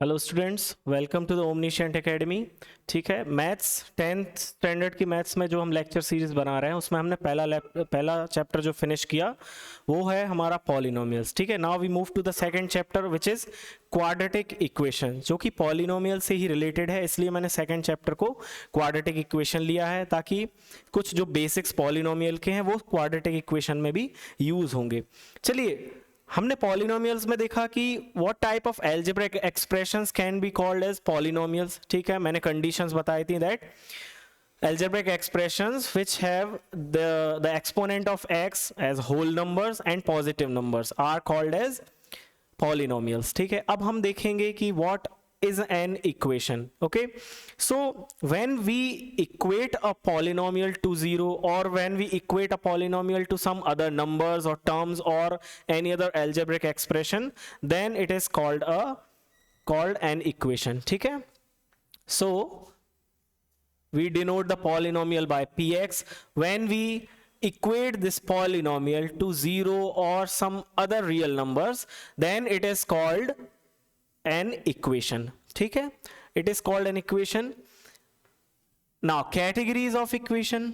Hello students, welcome to the Omniscient Academy. ठीक है, maths 10th standard की maths में जो हम लेक्चर सीरीज बना रहे हैं उसमें हमने पहला चैप्टर जो फिनिश किया वो है हमारा पॉलिनोमियल्स। ठीक है, now we move to the second chapter which is quadratic equation, जो कि पॉलिनोमियल से ही रिलेटेड है। इसलिए मैंने सेकंड चैप्टर को क्वाड्रेटिक इक्वेशन लिया है ताकि कुछ जो बेसिक्स पॉलिनोमियल के हैं वो क्वाड्रेटिक इक्वेशन में भी यूज़ होंगे। चलिए, हमने पॉलिनोमियल्स में देखा कि what type of algebraic expressions can be called as polynomials. ठीक है, मैंने कंडीशंस बताई थी that algebraic expressions which have the exponent of x as whole numbers and positive numbers are called as polynomials। ठीक है, अब हम देखेंगे कि what is an equation। okay, so when we equate a polynomial to zero or when we equate a polynomial to some other numbers or terms or any other algebraic expression, then it is called an equation। ठीक है, so we denote the polynomial by px when we equate this polynomial to zero or some other real numbers, then it is called an equation। ठीक है, it is called an equation। now categories of equation।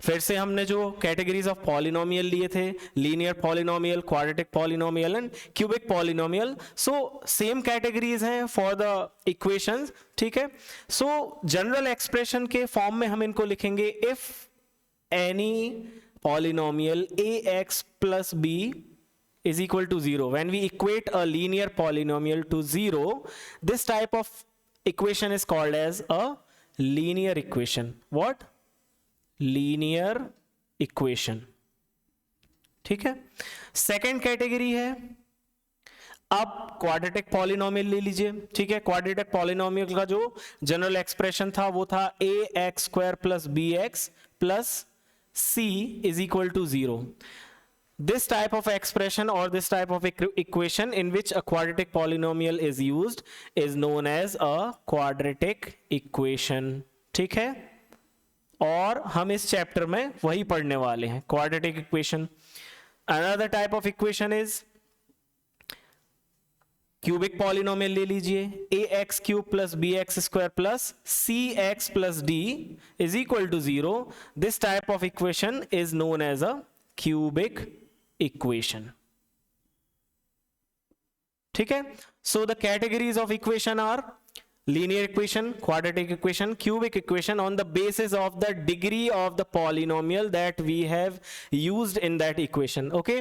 फिर से हमने जो categories of polynomial लिए थे, linear polynomial, quadratic polynomial and cubic polynomial. So same categories हैं for the equations. ठीक है, सो जनरल एक्सप्रेशन के फॉर्म में हम इनको लिखेंगे if any polynomial ax plus b is equal to 0, when we equate a linear polynomial to 0, this type of equation is called as a linear equation। what? Linear equation. ठीक है, second category है, अब quadratic polynomial ले लीजिए। ठीक है, quadratic polynomial का जो जनरल एक्सप्रेशन था वो था ax square plus bx plus c is equal to 0। this type of expression or this type of equation in which a quadratic polynomial is used is known as a quadratic equation। ठीक है, और हम इस chapter में वही पढ़ने वाले हैं, quadratic equation. Another type of equation is cubic polynomial ले लीजिए, ax cube plus bx square plus cx plus d is equal to 0। This type of equation is known as a cubic equation. ठीक है, so the categories of equation are linear equation, quadratic equation, cubic equation on the basis of the degree of the polynomial that we have used in that equation। okay,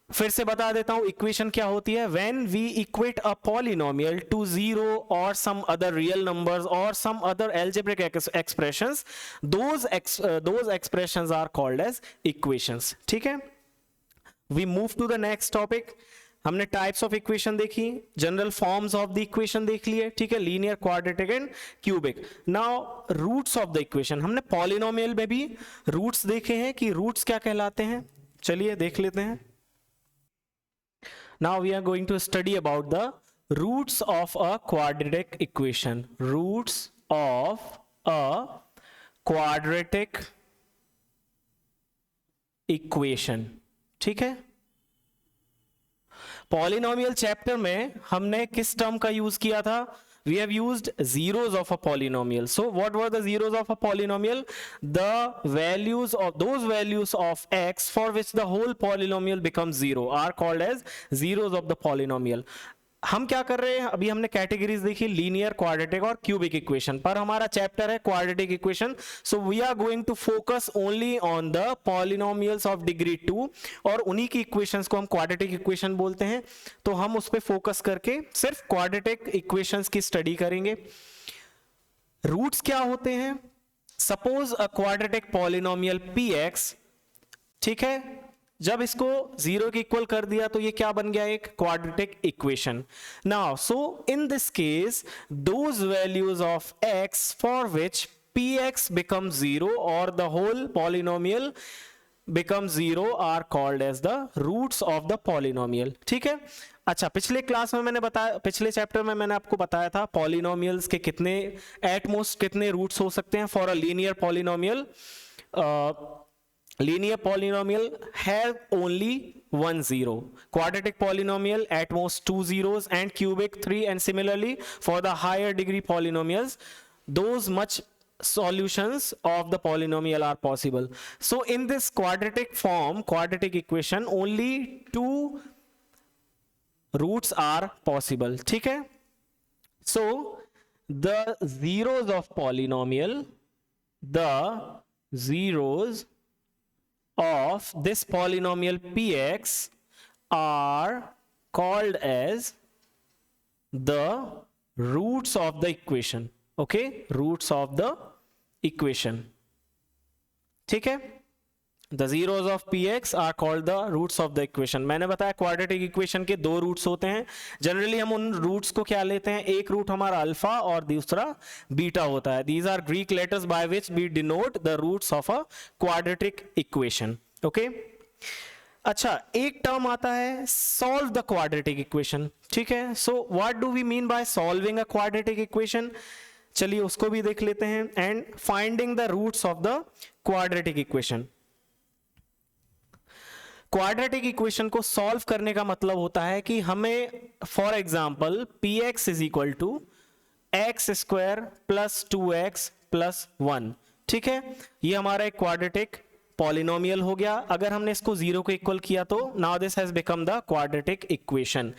फिर से बता देता हूं equation क्या होती है। when we equate a polynomial to zero or some other real numbers or some other algebraic expressions, those expressions are called as equations। ठीक है, we move to the next topic। हमने टाइप्स ऑफ इक्वेशन देखी, general forms of the equation देख लिए। ठीक है, linear, quadratic and cubic. Now roots of the equation, हमने polynomial में भी रूट्स देखे हैं कि रूट्स क्या कहलाते हैं। चलिए देख लेते हैं। Now we are going to study about the roots of a quadratic equation. Roots of a quadratic equation. ठीक है, पॉलिनोमियल चैप्टर में हमने किस टर्म का यूज किया था? we have used zeros of a polynomial। so what were the zeros of a polynomial? the values of those values of x for which the whole polynomial becomes 0 are called as zeros of the polynomial। हम क्या कर रहे हैं, अभी हमने categories देखी linear, quadratic और cubic equation, पर हमारा चैप्टर है quadratic equation. So we are going to focus only on the polynomials of degree 2 और उन्हीं की इक्वेशंस को हम क्वाड्रेटिक इक्वेशन बोलते हैं। तो हम उस पर फोकस करके सिर्फ क्वाड्रेटिक इक्वेशंस की स्टडी करेंगे। रूट्स क्या होते हैं? Suppose a quadratic polynomial px, ठीक है, जब इसको 0 के इक्वल कर दिया तो ये क्या बन गया? एक quadratic equation. Now so in this case those values of x for which px become 0 और the whole polynomial become 0 are called as the roots of the polynomial. ठीक है, अच्छा, पिछले क्लास में मैंने बताया, पिछले चैप्टर में मैंने आपको बताया था पॉलिनोमियल्स के कितने एट मोस्ट कितने रूट्स हो सकते हैं for a linear polynomial. linear polynomial have only one zero, quadratic polynomial at most two zeros, and cubic 3, and similarly for the higher degree polynomials, those much solutions of the polynomial are possible. So in this quadratic form, quadratic equation, only two roots are possible. ठीक है? So the zeros of polynomial, the zeros of this polynomial px are called as the roots of the equation. Okay, roots of the equation. ठीक है? The zeros of px are called the roots of the equation. मैंने बताया quadratic equation के दो roots होते हैं. Generally हम उन रूट्स को क्या लेते हैं, एक रूट हमारा अल्फा और दूसरा बीटा होता है. These are Greek letters by which we denote the roots of a quadratic equation. Okay? अच्छा, एक टर्म आता है सॉल्व द क्वाड्रेटिक इक्वेशन. ठीक है? So what do we mean by solving a quadratic equation? चलिए उसको भी देख लेते हैं. And finding the roots of the quadratic equation. Quadratic equation को सॉल्व करने का मतलब होता है कि हमें for example px is equal to X square plus 2x plus 1. ठीक है, ये हमारा एक क्वाड्रेटिक पॉलिनोमियल हो गया. अगर हमने इसको जीरो को इक्वल किया तो now this has become the quadratic equation.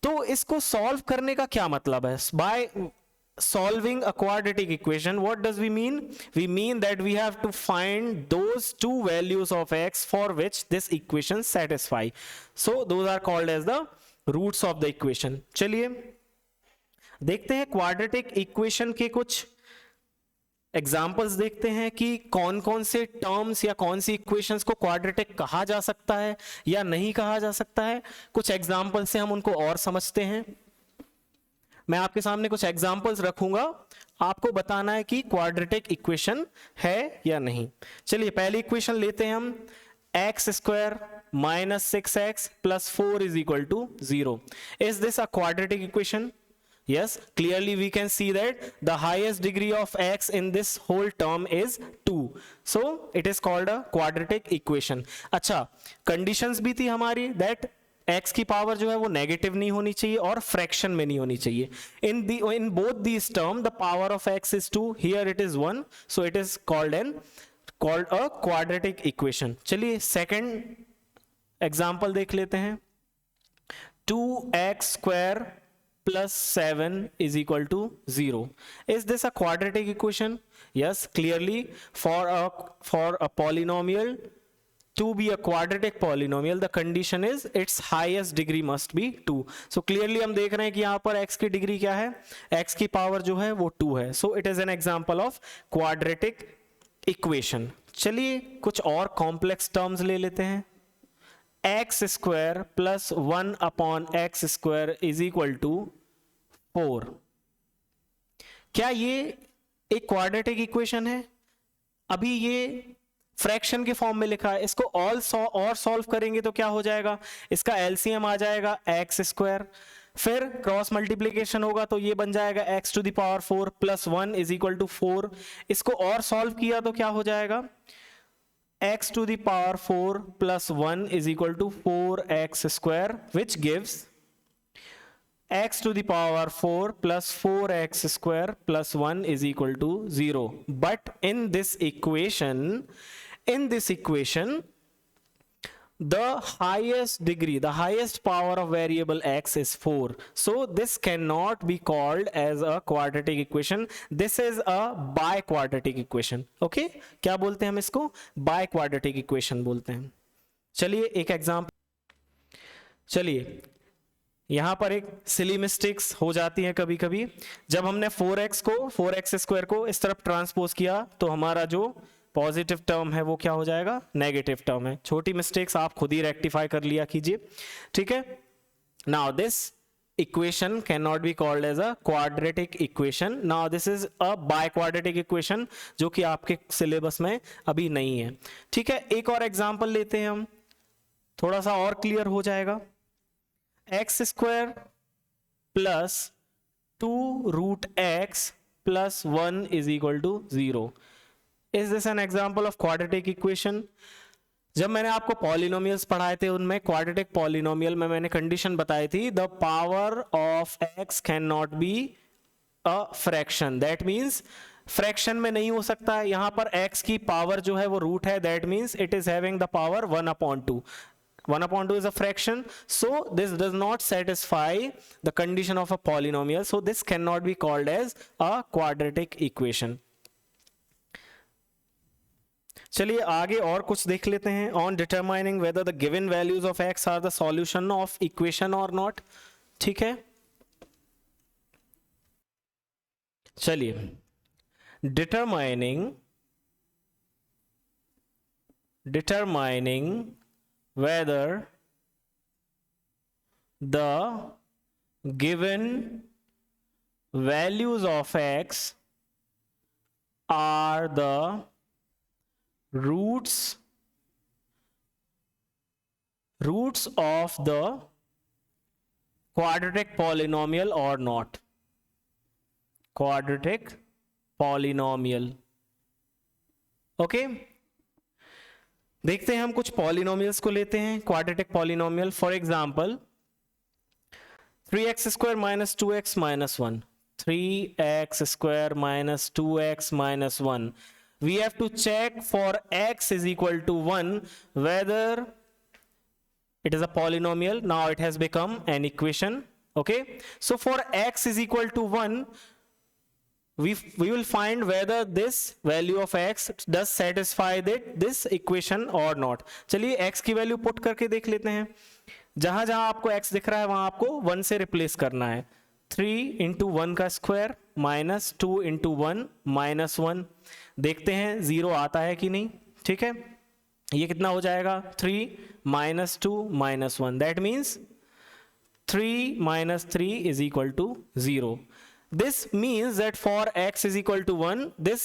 तो इसको सॉल्व करने का क्या मतलब है? By solving a quadratic equation, what does we mean? We mean that we have to find those two values of x for which this equation satisfy. So those are called as the roots of the equation. चलिए देखते हैं quadratic equation के कुछ examples देखते हैं कि कौन कौन से टर्म्स या कौन सी इक्वेशंस को क्वाड्रेटिक कहा जा सकता है या नहीं कहा जा सकता है. कुछ एग्जाम्पल से हम उनको और समझते हैं. मैं आपके सामने कुछ एग्जाम्पल्स रखूंगा, आपको बताना है कि क्वाड्रेटिक इक्वेशन है या नहीं. चलिए पहली इक्वेशन लेते हैं हम. X square minus 6x plus 4 is equal to 0. Is this a quadratic equation? Yes, clearly we can see that the highest degree of x in this whole term is 2. So it is called a quadratic equation. अच्छा, conditions भी थी हमारी that x की power जो है वो negative नहीं होनी चाहिए और फ्रैक्शन में नहीं होनी चाहिए. In both these terms the power of x is 2, here it is 1, so it is called a quadratic equation. चलिए सेकंड एग्जांपल देख लेते हैं. 2x square plus 7 is equal to 0. Is this a quadratic equation? Yes, clearly for a polynomial to be a quadratic polynomial, the condition is its highest degree must be 2. So clearly हम देख रहे हैं कि यहाँ पर x की degree क्या है, x की पावर जो है वो 2 है. So it is an example of quadratic equation. चलिए कुछ और कॉम्प्लेक्स टर्म्स ले लेते हैं. X square plus 1 upon X square is equal to 4. क्या ये एक क्वाड्रेटिक इक्वेशन है? अभी ये फ्रैक्शन के फॉर्म में लिखा है, इसको और सॉल्व करेंगे तो क्या हो जाएगा? इसका एलसीएम आ जाएगा एक्स स्क्वायर, फिर क्रॉस मल्टीप्लीकेशन होगा तो ये बन जाएगा X to the power 4 plus 1 is equal to 4. इसको और सॉल्व किया तो क्या हो जाएगा? x to the power 4 plus 1 is equal to 4x square, which gives x to the power 4 plus 4x square plus 1 is equal to 0. But in this equation, the highest degree, the highest power of variable x is 4. So this cannot be called as a quadratic equation. This is a biquadratic equation. Okay? क्या बोलते हैं हम इसको? Biquadratic equation बोलते हैं. चलिए एक example. चलिए यहां पर एक सिली मिस्टेक्स हो जाती है कभी कभी. जब हमने 4x स्क्वायर को इस तरफ ट्रांसपोज किया तो हमारा जो पॉजिटिव टर्म है वो क्या हो जाएगा? नेगेटिव टर्म है. छोटी मिस्टेक्स आप खुद ही रेक्टिफाई कर लिया कीजिए. ठीक है. Now this equation cannot be called as a quadratic equation. Now this is a biquadratic equation जो कि आपके सिलेबस में अभी नहीं है. ठीक है, एक और एग्जांपल लेते हैं हम, थोड़ा सा और क्लियर हो जाएगा. X square plus 2 root x plus 1 is equal to 0. Is this an example of quadratic equation? जब मैंने आपको पॉलिनोमियल्स पढ़ाए थे उनमें क्वाड्रेटिक पॉलिनोमियल में मैंने कंडीशन बताई थी, the power of x can not be a fraction, that means fraction में नहीं हो सकता है। यहां पर x की पावर जो है वो रूट है, that means it is having the power 1/2. 1/2 is a fraction, so this does not satisfy the condition of a polynomial, so this cannot be called as a quadratic equation. चलिए आगे और कुछ देख लेते हैं. On determining whether the given values of x are the solution of equation और not. ठीक है, चलिए determining whether the given values of x are the roots of the quadratic polynomial or not. Quadratic polynomial. Okay, देखते हैं हम कुछ polynomials को लेते हैं. Quadratic polynomial, for example 3x square minus 2x minus 1. 3x square minus 2x minus 1. We have to check for x is equal to 1 whether it is a polynomial. Now it has become an equation. Okay, so for x is equal to 1, we will find whether this value of x does satisfy this equation or not. चलिए x की value put करके देख लेते हैं. जहां जहां आपको x दिख रहा है वहां आपको 1 से रिप्लेस करना है. 3 इंटू 1 का स्क्वायर माइनस 2 इंटू 1 माइनस 1. देखते हैं 0 आता है कि नहीं. ठीक है, ये कितना हो जाएगा? 3 minus 2 minus 1, that means 3 minus 3 is equal to 0. This means that for x is equal to 1, this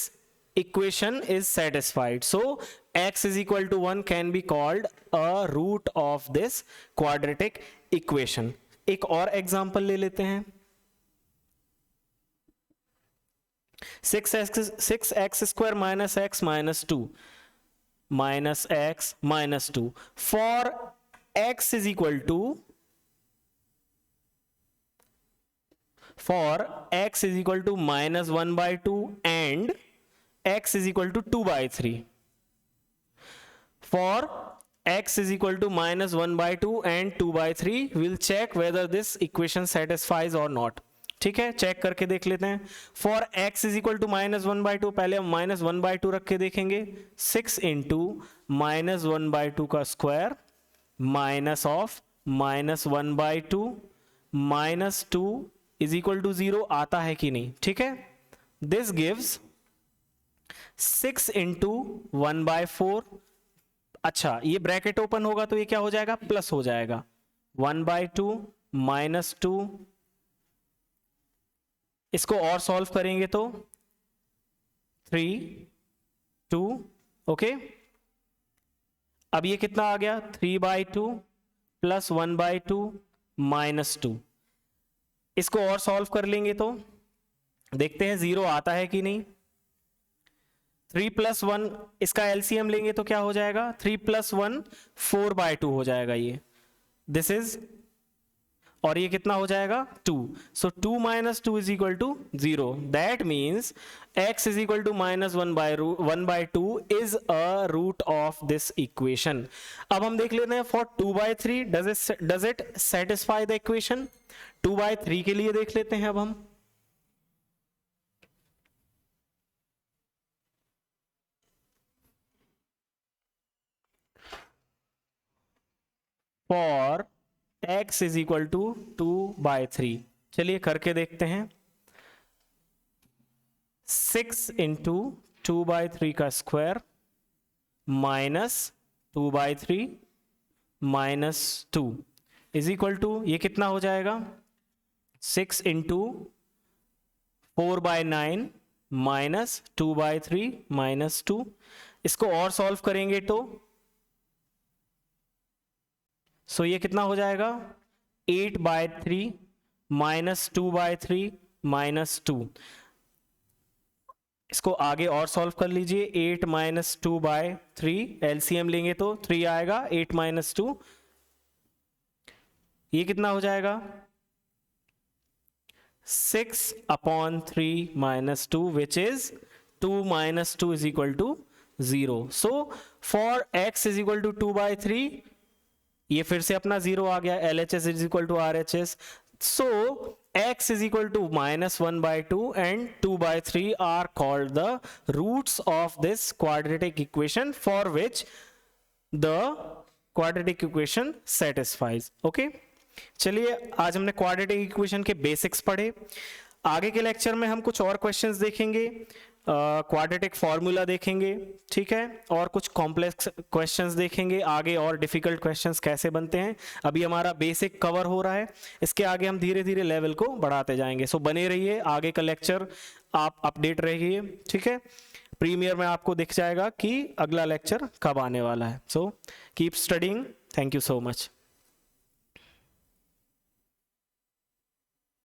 equation is satisfied. So x is equal to 1 can be called a root of this quadratic equation. एक और example ले लेते हैं. 6x square minus x minus 2 minus x minus 2. For x is equal to minus 1 by 2 and x is equal to 2 by 3. For x is equal to minus 1 by 2 and 2 by 3, we'll check whether this equation satisfies or not. ठीक है, check करके देख लेते हैं. For x is equal to minus 1 by 2, पहले हम minus 1 by 2 रख के देखेंगे. 6 into minus 1 by 2 का square minus of minus 1 by 2 minus 2 is equal to 0 आता है कि नहीं. ठीक है, this gives 6 into 1 by 4. अच्छा, ये ब्रैकेट ओपन होगा तो ये क्या हो जाएगा? प्लस हो जाएगा. 1 by 2 minus 2. इसको और सॉल्व करेंगे तो 3 2. ओके, अब ये कितना आ गया? 3 by 2 प्लस 1 by 2 माइनस 2. इसको और सॉल्व कर लेंगे तो देखते हैं 0 आता है कि नहीं. 3 plus 1, इसका एलसीएम लेंगे तो क्या हो जाएगा? 3 plus 1 4 by 2 हो जाएगा ये. दिस इज, और ये कितना हो जाएगा? 2. सो 2 minus 2 is equal to 0. That means x is equal to minus 1 by 2 is a root of this equation. अब हम देख लेते हैं for 2 by 3, does it satisfy the equation? 2 by 3 के लिए देख लेते हैं अब हम. For x is equal to 2 by 3, चलिए करके देखते हैं. 6 into 2 by 3 का square minus 2 by 3 minus 2 is equal to, ये कितना हो जाएगा? 6 into 4 by 9 minus 2 by 3 minus 2. इसको और सॉल्व करेंगे तो सो ये कितना हो जाएगा? 8 by 3 माइनस 2 by 3 माइनस 2. इसको आगे और सॉल्व कर लीजिए। 8 माइनस 2/3 एलसीएम लेंगे तो 3 आएगा। 8 माइनस 2 ये कितना हो जाएगा 6/3 minus 2 which is 2 minus 2 is equal to 0. So for x is equal to 2/3 ये फिर से अपना 0 आ गया। LHS is equal to RHS. So x is equal to -1/2 and 2/3 are called the roots of this quadratic equation for which the quadratic equation satisfies. Okay. चलिए आज हमने quadratic equation के basics पढ़े। आगे के लेक्चर में हम कुछ और क्वेश्चंस देखेंगे, क्वाड्रेटिक फॉर्मूला देखेंगे, ठीक है, और कुछ कॉम्प्लेक्स क्वेश्चंस देखेंगे आगे, और डिफिकल्ट क्वेश्चंस कैसे बनते हैं। अभी हमारा बेसिक कवर हो रहा है, इसके आगे हम धीरे धीरे लेवल को बढ़ाते जाएंगे। सो बने रहिए, आगे का लेक्चर आप अपडेट रहिए, ठीक है। प्रीमियर में आपको दिख जाएगा कि अगला लेक्चर कब आने वाला है। So keep studying. Thank you so much.